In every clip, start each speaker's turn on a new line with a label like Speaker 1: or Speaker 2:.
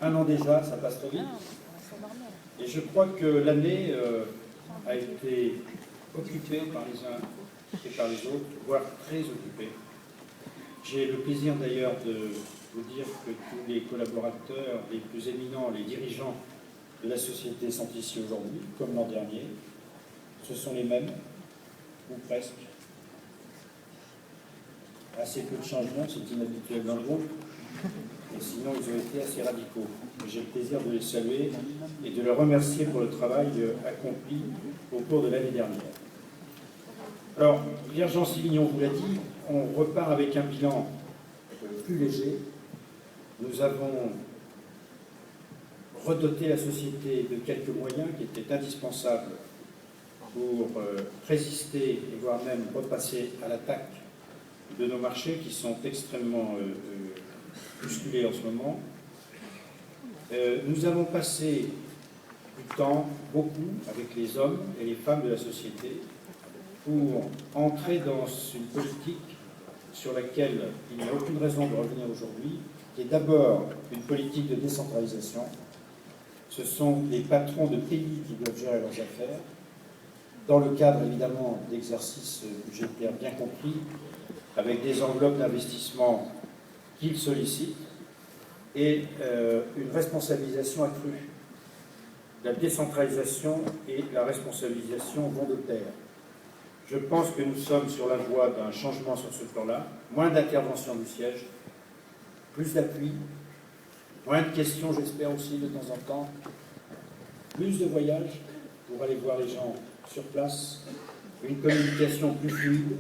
Speaker 1: Un an déjà, ça passe trop vite. Et je crois que l'année a été occupée par les uns et par les autres, voire très occupée. J'ai le plaisir d'ailleurs de vous dire que tous les collaborateurs les plus éminents, les dirigeants de la société sont ici aujourd'hui, comme l'an dernier. Ce sont les mêmes, ou presque. Assez peu de changements, c'est inhabituel dans le groupe. Et sinon, ils ont été assez radicaux. J'ai le plaisir de les saluer et de les remercier pour le travail accompli au cours de l'année dernière. Alors, Pierre-Jean Sévignon vous l'a dit, on repart avec un bilan plus léger. Nous avons redoté la société de quelques moyens qui étaient indispensables pour résister et voire même repasser à l'attaque de nos marchés qui sont extrêmement bousculés en ce moment. Nous avons passé du temps, beaucoup, avec les hommes et les femmes de la société pour entrer dans une politique sur laquelle il n'y a aucune raison de revenir aujourd'hui, qui est d'abord une politique de décentralisation. Ce sont les patrons de pays qui doivent gérer leurs affaires, dans le cadre évidemment d'exercices budgétaires bien compris, avec des enveloppes d'investissement qu'ils sollicitent, et une responsabilisation accrue. La décentralisation et la responsabilisation vont de pair. Je pense que nous sommes sur la voie d'un changement sur ce plan-là, moins d'intervention du siège, plus d'appui, moins de questions, j'espère aussi de temps en temps, plus de voyages pour aller voir les gens sur place, une communication plus fluide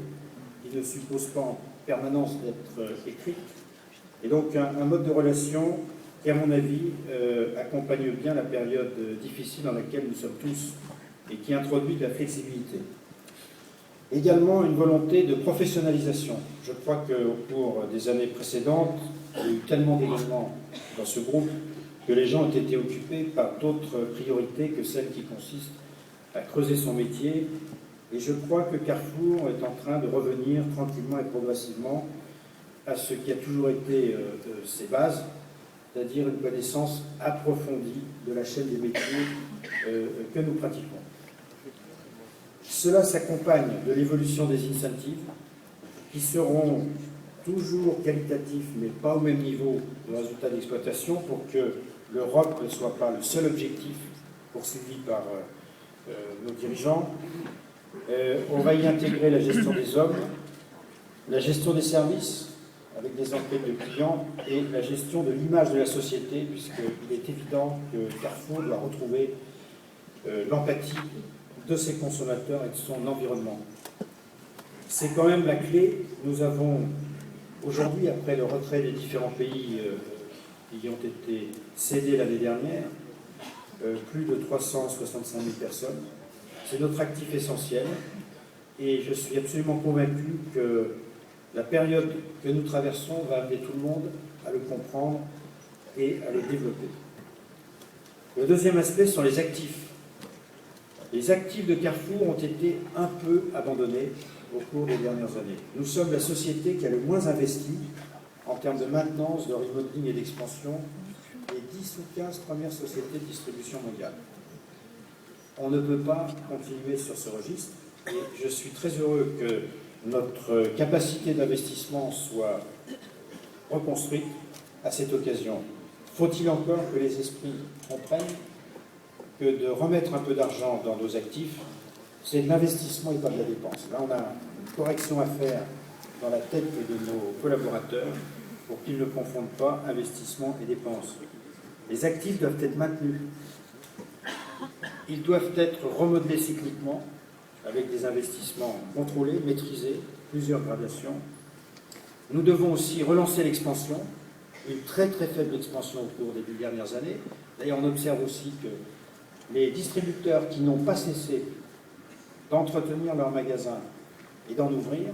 Speaker 1: qui ne suppose pas en permanence d'être écrite, et donc un mode de relation qui, à mon avis, accompagne bien la période difficile dans laquelle nous sommes tous et qui introduit de la flexibilité. Également une volonté de professionnalisation. Je crois qu'au cours des années précédentes, il y a eu tellement d'événements dans ce groupe que les gens ont été occupés par d'autres priorités que celles qui consistent à creuser son métier. Et je crois que Carrefour est en train de revenir tranquillement et progressivement à ce qui a toujours été ses bases, c'est-à-dire une connaissance approfondie de la chaîne des métiers que nous pratiquons. Cela s'accompagne de l'évolution des incentives qui seront toujours qualitatifs mais pas au même niveau de résultats d'exploitation pour que l'Europe ne soit pas le seul objectif poursuivi par nos dirigeants. On va y intégrer la gestion des hommes, la gestion des services avec des enquêtes de clients et la gestion de l'image de la société, puisqu'il est évident que Carrefour doit retrouver l'empathie de ses consommateurs et de son environnement. C'est quand même la clé. Nous avons aujourd'hui, après le retrait des différents pays qui ont été cédés l'année dernière, plus de 365 000 personnes. C'est notre actif essentiel et je suis absolument convaincu que la période que nous traversons va amener tout le monde à le comprendre et à le développer. Le deuxième aspect sont les actifs. Les actifs de Carrefour ont été un peu abandonnés au cours des dernières années. Nous sommes la société qui a le moins investi en termes de maintenance, de remodeling et d'expansion des 10 ou 15 premières sociétés de distribution mondiale. On ne peut pas continuer sur ce registre et je suis très heureux que notre capacité d'investissement soit reconstruite à cette occasion. Faut-il encore que les esprits comprennent que de remettre un peu d'argent dans nos actifs, c'est de l'investissement et pas de la dépense. Là, on a une correction à faire dans la tête de nos collaborateurs pour qu'ils ne confondent pas investissement et dépenses. Les actifs doivent être maintenus. Ils doivent être remodelés cycliquement avec des investissements contrôlés, maîtrisés, plusieurs gradations. Nous devons aussi relancer l'expansion, une très très faible expansion au cours des 10 dernières années. D'ailleurs, on observe aussi que les distributeurs qui n'ont pas cessé d'entretenir leurs magasins et d'en ouvrir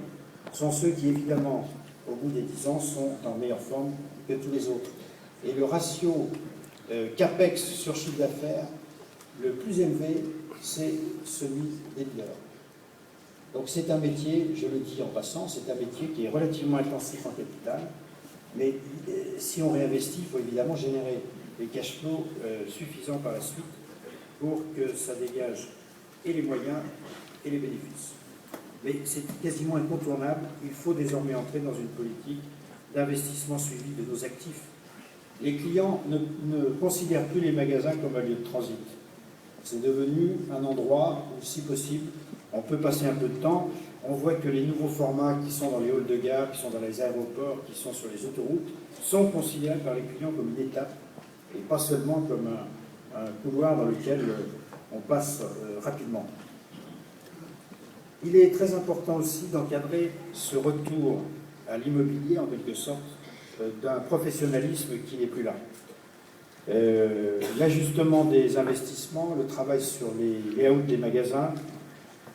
Speaker 1: sont ceux qui, évidemment, au bout des 10 ans, sont en meilleure forme que tous les autres. Et le ratio CAPEX sur chiffre d'affaires le plus élevé, c'est celui des dealers. Donc c'est un métier, je le dis en passant, c'est un métier qui est relativement intensif en capital, mais si on réinvestit, il faut évidemment générer les cash flows suffisants par la suite pour que ça dégage et les moyens et les bénéfices. Mais c'est quasiment incontournable, il faut désormais entrer dans une politique d'investissement suivi de nos actifs. Les clients ne considèrent plus les magasins comme un lieu de transit. C'est devenu un endroit où, si possible, on peut passer un peu de temps. On voit que les nouveaux formats qui sont dans les halls de gare, qui sont dans les aéroports, qui sont sur les autoroutes, sont considérés par les clients comme une étape et pas seulement comme un couloir dans lequel on passe rapidement. Il est très important aussi d'encadrer ce retour à l'immobilier, en quelque sorte, d'un professionnalisme qui n'est plus là. L'ajustement des investissements, le travail sur les layouts des magasins,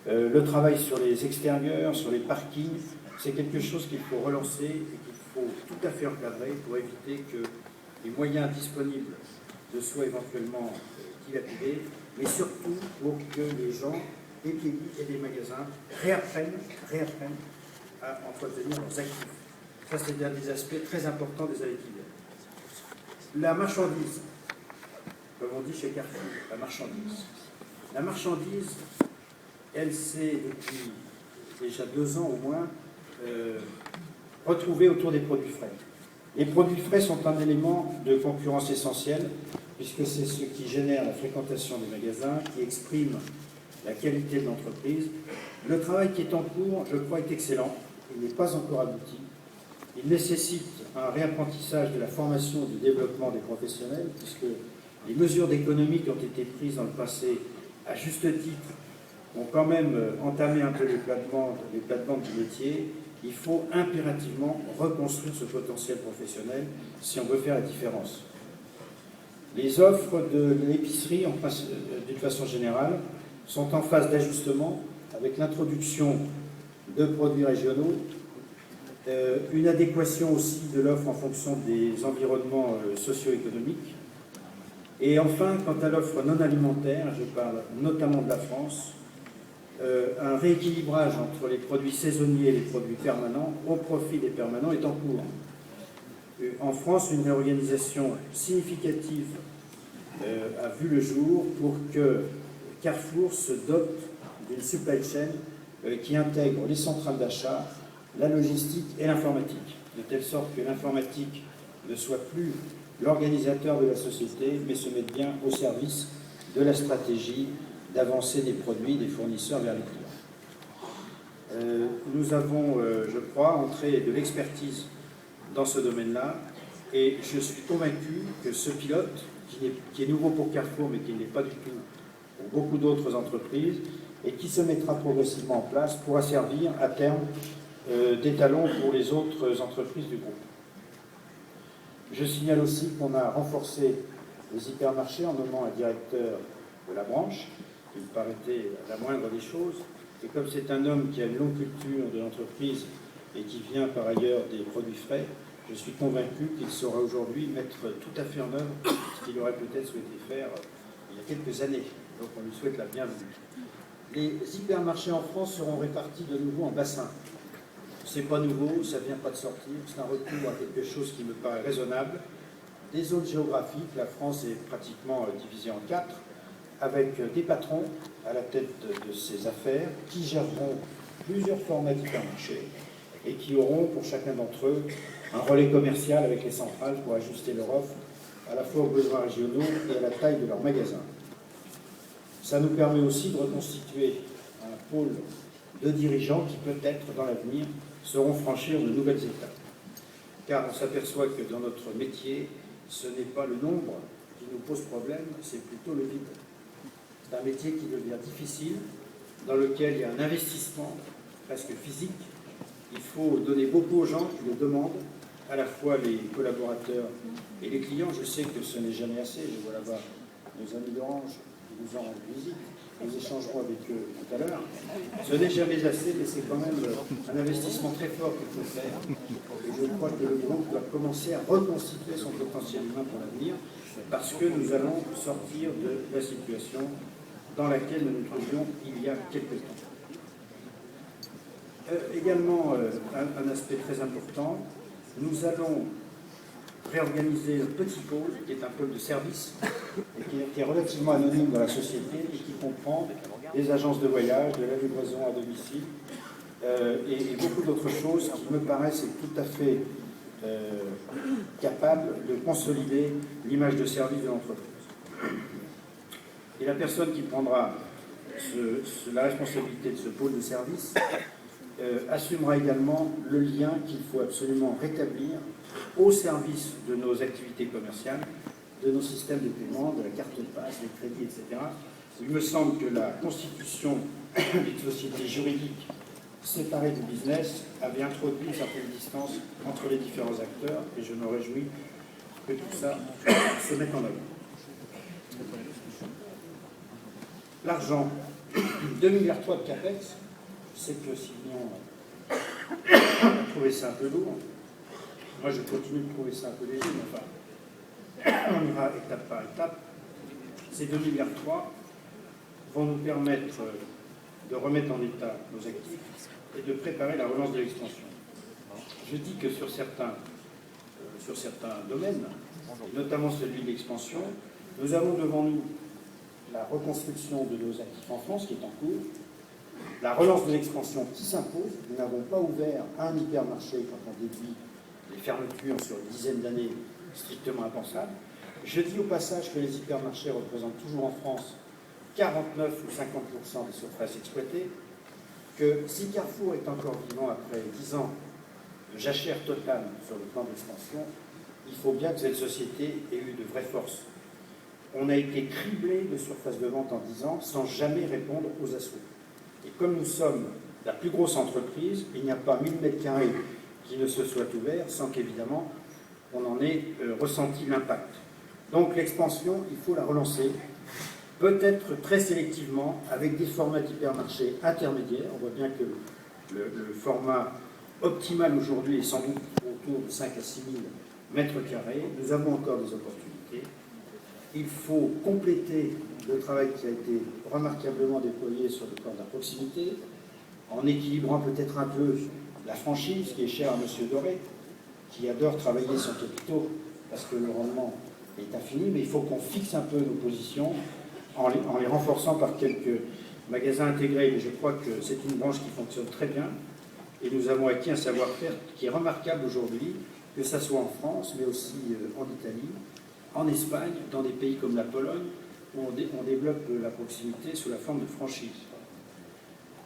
Speaker 1: le travail sur les extérieurs, sur les parkings, c'est quelque chose qu'il faut relancer et qu'il faut tout à fait encadrer pour éviter que les moyens disponibles ne soient éventuellement dilapidés, mais surtout pour que les gens, des pays et des magasins réapprennent à entretenir leurs actifs. Ça, c'est un des aspects très importants des années qui viennent. La marchandise, comme on dit chez Carrefour, la marchandise. La marchandise, elle s'est, depuis déjà 2 ans au moins, retrouvée autour des produits frais. Les produits frais sont un élément de concurrence essentiel, puisque c'est ce qui génère la fréquentation des magasins, qui exprime la qualité de l'entreprise. Le travail qui est en cours, je crois, est excellent. Il n'est pas encore abouti. Il nécessite un réapprentissage de la formation et du développement des professionnels, puisque les mesures d'économie qui ont été prises dans le passé, à juste titre, ont quand même entamé un peu les plates-bandes du métier. Il faut impérativement reconstruire ce potentiel professionnel si on veut faire la différence. Les offres de l'épicerie, d'une façon générale, sont en phase d'ajustement avec l'introduction de produits régionaux, une adéquation aussi de l'offre en fonction des environnements socio-économiques. Et enfin, quant à l'offre non alimentaire, je parle notamment de la France, un rééquilibrage entre les produits saisonniers et les produits permanents au profit des permanents est en cours. En France, une réorganisation significative a vu le jour pour que Carrefour se dote d'une supply chain qui intègre les centrales d'achat, la logistique et l'informatique, de telle sorte que l'informatique ne soit plus l'organisateur de la société, mais se mette bien au service de la stratégie d'avancer des produits, des fournisseurs vers les clients. Nous avons, je crois, entré de l'expertise dans ce domaine-là, et je suis convaincu que ce pilote, qui est nouveau pour Carrefour, mais qui ne l'est pas du tout pour beaucoup d'autres entreprises, et qui se mettra progressivement en place, pourra servir à terme d'étalon pour les autres entreprises du groupe. Je signale aussi qu'on a renforcé les hypermarchés en nommant un directeur de la branche, qui me paraissait la moindre des choses, et comme c'est un homme qui a une longue culture de l'entreprise et qui vient par ailleurs des produits frais, je suis convaincu qu'il saura aujourd'hui mettre tout à fait en œuvre ce qu'il aurait peut-être souhaité faire il y a quelques années. Donc on lui souhaite la bienvenue. Les hypermarchés en France seront répartis de nouveau en bassins. C'est pas nouveau, ça vient pas de sortir, c'est un retour à quelque chose qui me paraît raisonnable. Des zones géographiques, la France est pratiquement divisée en 4, avec des patrons à la tête de ces affaires qui géreront plusieurs formats d'hypermarchés et qui auront pour chacun d'entre eux un relais commercial avec les centrales pour ajuster leur offre à la fois aux besoins régionaux et à la taille de leurs magasins. Ça nous permet aussi de reconstituer un pôle de dirigeants qui peut-être dans l'avenir sauront franchir de nouvelles étapes. Car on s'aperçoit que dans notre métier, ce n'est pas le nombre qui nous pose problème, c'est plutôt le vide. C'est un métier qui devient difficile, dans lequel il y a un investissement presque physique. Il faut donner beaucoup aux gens qui le demandent, à la fois les collaborateurs et les clients. Je sais que ce n'est jamais assez. Je vois là-bas nos amis d'Orange qui nous ont rendu visite. Nous échangerons avec eux tout à l'heure. Ce n'est jamais assez, mais c'est quand même un investissement très fort qu'il faut faire. Et je crois que le groupe doit commencer à reconstituer son potentiel humain pour l'avenir, parce que nous allons sortir de la situation dans laquelle nous nous trouvions il y a quelques temps. Également, un aspect très important, nous allons réorganiser le petit pôle, qui est un pôle de service, et qui est relativement anonyme dans la société, et qui comprend des agences de voyage, de la livraison à domicile, et beaucoup d'autres choses qui me paraissent tout à fait capables de consolider l'image de service de l'entreprise. Et la personne qui prendra la responsabilité de ce pôle de service assumera également le lien qu'il faut absolument rétablir au service de nos activités commerciales, de nos systèmes de paiement, de la carte de passe, des crédits, etc. Il me semble que la constitution d'une société juridique séparée du business avait introduit une certaine distance entre les différents acteurs, et je me réjouis que tout ça se mette en œuvre. L'argent, 2,3 milliards de CAPEX, je sais que Sylvian a trouvé ça un peu lourd. Moi, je continue de trouver ça un peu léger, mais enfin, on ira étape par étape. Ces 2,3 milliards vont nous permettre de remettre en état nos actifs et de préparer la relance de l'extension. Je dis que sur certains domaines, notamment celui de l'expansion, nous avons devant nous la reconstruction de nos actifs en France qui est en cours, la relance de l'expansion qui s'impose. Nous n'avons pas ouvert un hypermarché quand on déduit les fermetures sur une dizaine d'années, strictement impensable. Je dis au passage que les hypermarchés représentent toujours en France 49 ou 50% des surfaces exploitées, que si Carrefour est encore vivant après 10 ans de jachère totale sur le plan de l'expansion, il faut bien que cette société ait eu de vraies forces. On a été criblé de surfaces de vente en 10 ans sans jamais répondre aux assauts. Et comme nous sommes la plus grosse entreprise, il n'y a pas 1000 m² qui ne se soit ouvert sans qu'évidemment on en ait ressenti l'impact. Donc l'expansion, il faut la relancer, peut-être très sélectivement, avec des formats d'hypermarché intermédiaires. On voit bien que le format optimal aujourd'hui est sans doute autour de 5 à 6 000 m². Nous avons encore des opportunités. Il faut compléter le travail qui a été remarquablement déployé sur le plan de la proximité, en équilibrant peut-être un peu la franchise, qui est chère à M. Doré, qui adore travailler son capitaux, parce que le rendement est infini, mais il faut qu'on fixe un peu nos positions en les renforçant par quelques magasins intégrés. Mais je crois que c'est une branche qui fonctionne très bien, et nous avons acquis un savoir-faire qui est remarquable aujourd'hui, que ce soit en France, mais aussi en Italie, en Espagne, dans des pays comme la Pologne, où on développe la proximité sous la forme de franchise.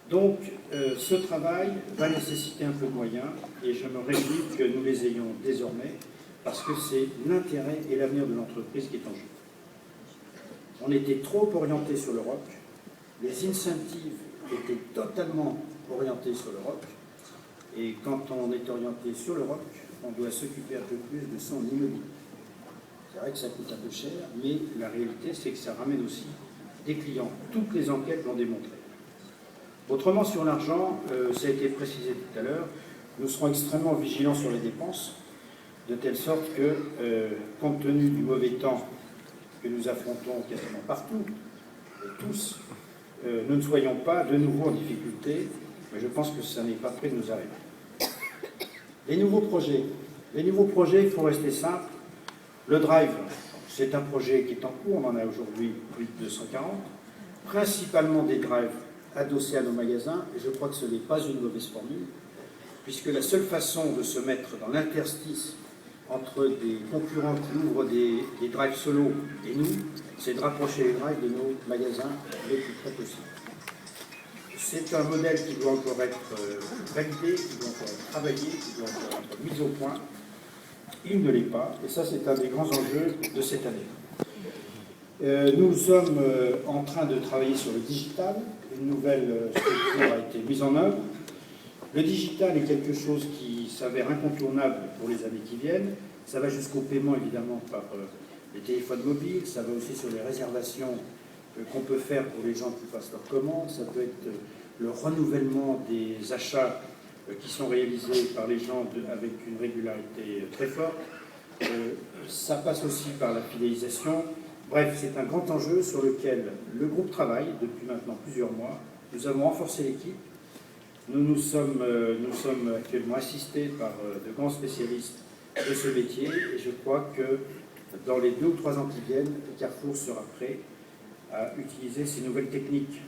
Speaker 1: Donc, ce travail va nécessiter un peu de moyens, et je me réjouis que nous les ayons désormais, parce que c'est l'intérêt et l'avenir de l'entreprise qui est en jeu. On était trop orienté sur l'Europe, les incentives étaient totalement orientés sur l'Europe, et quand on est orienté sur l'Europe, on doit s'occuper un peu plus de son immobilier. C'est vrai que ça coûte un peu cher, mais la réalité, c'est que ça ramène aussi des clients. Toutes les enquêtes l'ont démontré. Autrement, sur l'argent, ça a été précisé tout à l'heure, nous serons extrêmement vigilants sur les dépenses, de telle sorte que, compte tenu du mauvais temps que nous affrontons quasiment partout, tous, nous ne soyons pas de nouveau en difficulté, mais je pense que ça n'est pas près de nous arriver. Les nouveaux projets, il faut rester simple. Le Drive, c'est un projet qui est en cours, on en a aujourd'hui plus de 240, principalement des drives adossés à nos magasins, et je crois que ce n'est pas une mauvaise formule, puisque la seule façon de se mettre dans l'interstice entre des concurrents qui ouvrent des drives solo et nous, c'est de rapprocher les drives de nos magasins le plus près possible. C'est un modèle qui doit encore être validé, qui doit encore être travaillé, qui doit encore être mis au point. Il ne l'est pas, et ça c'est un des grands enjeux de cette année. Nous sommes en train de travailler sur le digital. Une nouvelle structure a été mise en œuvre. Le digital est quelque chose qui s'avère incontournable pour les années qui viennent. Ça va jusqu'au paiement évidemment par les téléphones mobiles, ça va aussi sur les réservations qu'on peut faire pour les gens qui fassent leurs commandes, ça peut être le renouvellement des achats qui sont réalisés par les gens avec une régularité très forte. Ça passe aussi par la fidélisation. Bref, c'est un grand enjeu sur lequel le groupe travaille depuis maintenant plusieurs mois. Nous avons renforcé l'équipe. Nous sommes actuellement assistés par de grands spécialistes de ce métier, et je crois que dans les 2 ou 3 ans qui viennent, Carrefour sera prêt à utiliser ces nouvelles techniques.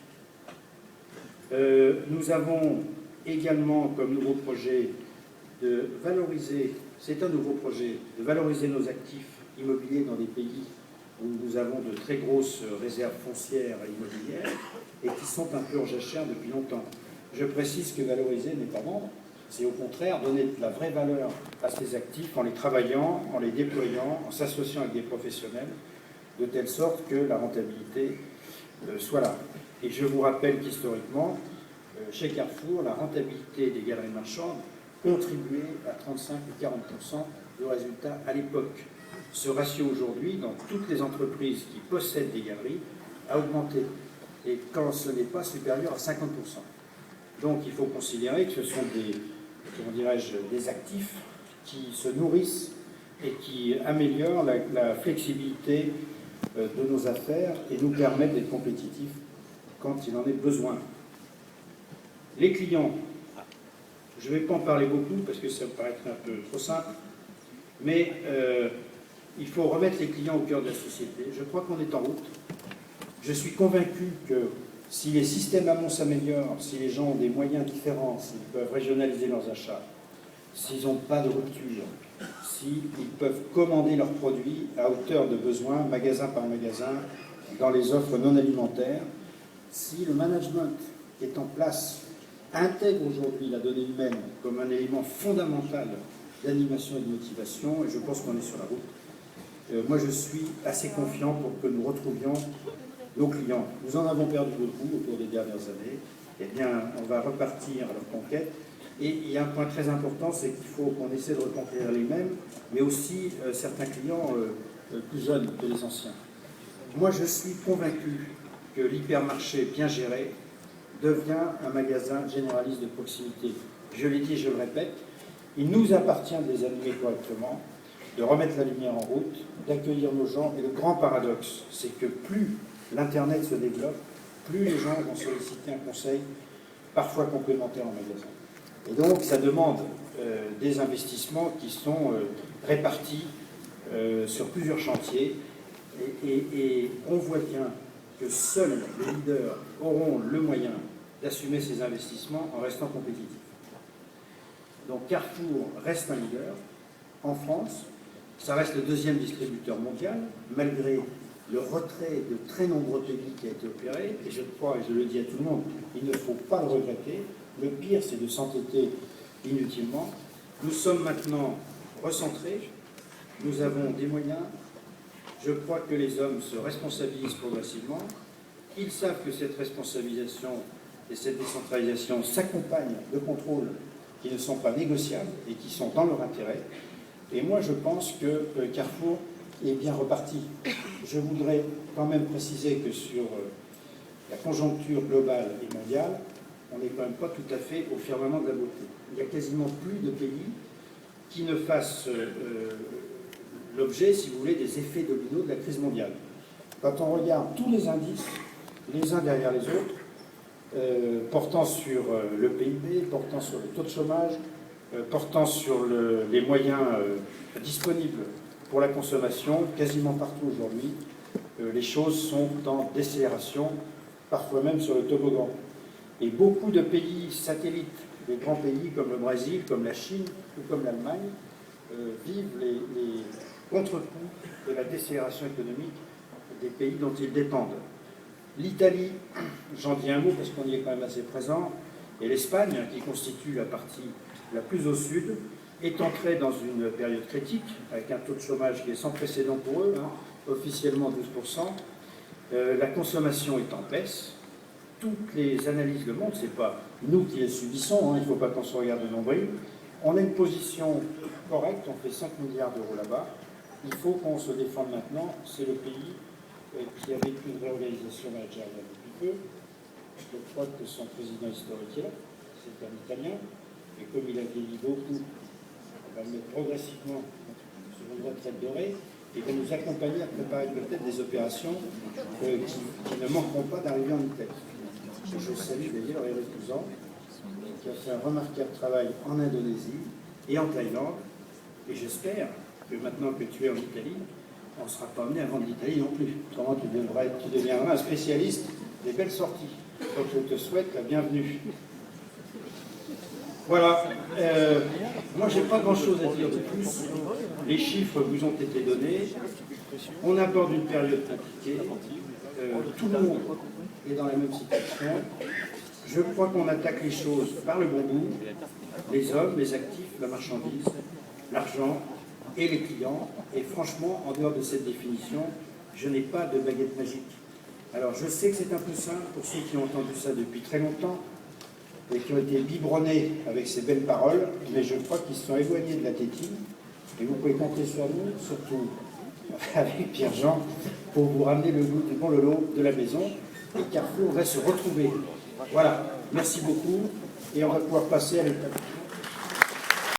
Speaker 1: Nous avons également comme nouveau projet de valoriser, c'est un nouveau projet, de valoriser nos actifs immobiliers dans des pays où nous avons de très grosses réserves foncières et immobilières et qui sont un peu en jachère depuis longtemps. Je précise que valoriser n'est pas vendre, c'est au contraire donner de la vraie valeur à ces actifs en les travaillant, en les déployant, en s'associant avec des professionnels, de telle sorte que la rentabilité soit là. Et je vous rappelle qu'historiquement, chez Carrefour, la rentabilité des galeries marchandes contribuait à 35 ou 40% de résultat à l'époque. Ce ratio aujourd'hui, dans toutes les entreprises qui possèdent des galeries, a augmenté. Et quand ce n'est pas supérieur à 50%. Donc il faut considérer que ce sont des, comment dirais-je, des actifs qui se nourrissent et qui améliorent la flexibilité de nos affaires et nous permettent d'être compétitifs quand il en est besoin. Les clients, je ne vais pas en parler beaucoup parce que ça me paraîtrait un peu trop simple, mais il faut remettre les clients au cœur de la société. Je crois qu'on est en route. Je suis convaincu que si les systèmes amont s'améliorent, si les gens ont des moyens différents, s'ils peuvent régionaliser leurs achats, s'ils n'ont pas de rupture, s'ils peuvent commander leurs produits à hauteur de besoin, magasin par magasin, dans les offres non alimentaires, si le management qui est en place intègre aujourd'hui la donnée humaine comme un élément fondamental d'animation et de motivation, et je pense qu'on est sur la route, moi je suis assez confiant pour que nous retrouvions nos clients. Nous en avons perdu beaucoup au cours des dernières années. Eh bien, on va repartir à leur conquête. Et il y a un point très important, c'est qu'il faut qu'on essaie de reconquérir les mêmes, mais aussi certains clients plus jeunes que les anciens. Moi, je suis convaincu que l'hypermarché bien géré devient un magasin généraliste de proximité. Je l'ai dit, je le répète, il nous appartient de les animer correctement, de remettre la lumière en route, d'accueillir nos gens. Et le grand paradoxe, c'est que plus l'Internet se développe, plus les gens vont solliciter un conseil, parfois complémentaire en magasin. Et donc, ça demande des investissements qui sont répartis sur plusieurs chantiers. Et on voit bien que seuls les leaders auront le moyen d'assumer ces investissements en restant compétitifs. Donc Carrefour reste un leader en France. Ça reste le 2e distributeur mondial, malgré le retrait de très nombreux pays qui a été opéré. Et je crois, et je le dis à tout le monde, il ne faut pas le regretter. Le pire, c'est de s'entêter inutilement. Nous sommes maintenant recentrés. Nous avons des moyens. Je crois que les hommes se responsabilisent progressivement. Ils savent que cette responsabilisation et cette décentralisation s'accompagnent de contrôles qui ne sont pas négociables et qui sont dans leur intérêt. Et moi, je pense que Carrefour est bien reparti. Je voudrais quand même préciser que sur la conjoncture globale et mondiale, on n'est quand même pas tout à fait au firmament de la beauté. Il n'y a quasiment plus de pays qui ne fassent l'objet, si vous voulez, des effets dominos de la crise mondiale. Quand on regarde tous les indices, les uns derrière les autres, portant sur le PIB, portant sur le taux de chômage, portant sur les moyens disponibles pour la consommation, quasiment partout aujourd'hui, les choses sont en décélération, parfois même sur le toboggan. Et beaucoup de pays satellites, des grands pays comme le Brésil, comme la Chine ou comme l'Allemagne, vivent les contre-coups de la décélération économique des pays dont ils dépendent. L'Italie, j'en dis un mot parce qu'on y est quand même assez présent, et l'Espagne, qui constitue la partie la plus au sud, est entrée dans une période critique, avec un taux de chômage qui est sans précédent pour eux, officiellement 12%. La consommation est en baisse. Toutes les analyses le montrent, ce n'est pas nous qui les subissons, il ne faut pas qu'on se regarde de nombril. On a une position correcte, on fait 5 milliards d'euros là-bas. Il faut qu'on se défende maintenant. C'est le pays qui a vécu une réorganisation managériale depuis peu. Je crois que son président historique est là, c'est un Italien. Et comme il a vieilli beaucoup, on va le mettre progressivement sur une retraite dorée et va nous accompagner à préparer peut-être des opérations qui ne manqueront pas d'arriver en Italie. Je salue d'ailleurs Eric Touzan, qui a fait un remarquable travail en Indonésie et en Thaïlande. Et j'espère que maintenant que tu es en Italie, on ne sera pas amené à vendre l'Italie non plus. Autrement, tu deviendras un spécialiste des belles sorties. Donc je te souhaite la bienvenue. Voilà. Moi, je n'ai pas grand-chose à dire de plus. Les chiffres vous ont été donnés. On aborde une période compliquée. Tout le monde est dans la même situation. Je crois qu'on attaque les choses par le bon bout. Les hommes, les actifs, la marchandise, l'argent et les clients. Et franchement, en dehors de cette définition, je n'ai pas de baguette magique. Alors, je sais que c'est un peu simple pour ceux qui ont entendu ça depuis très longtemps et qui ont été biberonnés avec ces belles paroles, mais je crois qu'ils se sont éloignés de la tétine. Et vous pouvez compter sur nous, surtout avec Pierre-Jean, pour vous ramener le goût du bon lolo de la maison. Et Carrefour va se retrouver. Voilà, merci beaucoup. Et on va pouvoir passer à l'étape.